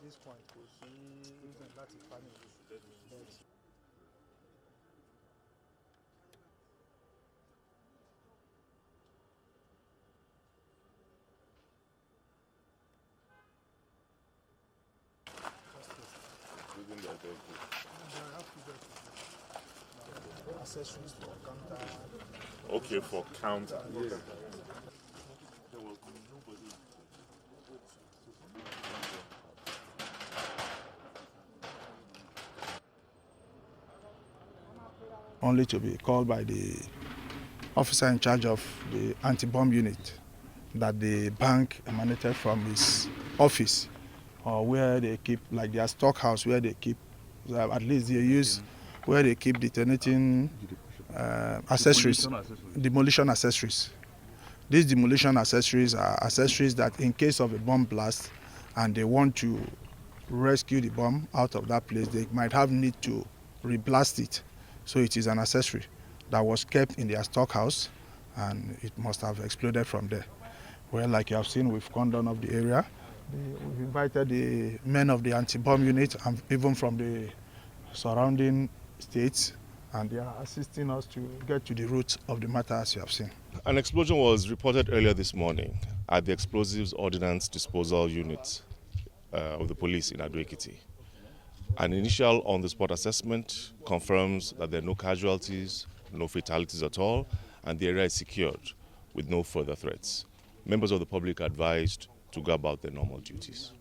this point kò sí reason láti panic. Accessories for counter. Okay, for counter. Yes. Only to be called by the officer in charge of the anti-bomb unit that the bank emanated from his office, or where they keep, like their stockhouse, where they keep, at least they use, where they keep detonating accessories, demolition accessories. These demolition accessories are accessories that, in case of a bomb blast and they want to rescue the bomb out of that place, they might have need to reblast it. So it is an accessory that was kept in their stockhouse, and it must have exploded from there. Well, like you have seen, we've gone down of the area. We've invited the men of the anti-bomb unit and even from the surrounding states, and they are assisting us to get to the root of the matter, as you have seen. An explosion was reported earlier this morning at the Explosives Ordnance Disposal Unit of the police in Ado Ekiti. An initial on-the-spot assessment confirms that there are no casualties, no fatalities at all, and the area is secured with no further threats. Members of the public are advised to go about their normal duties.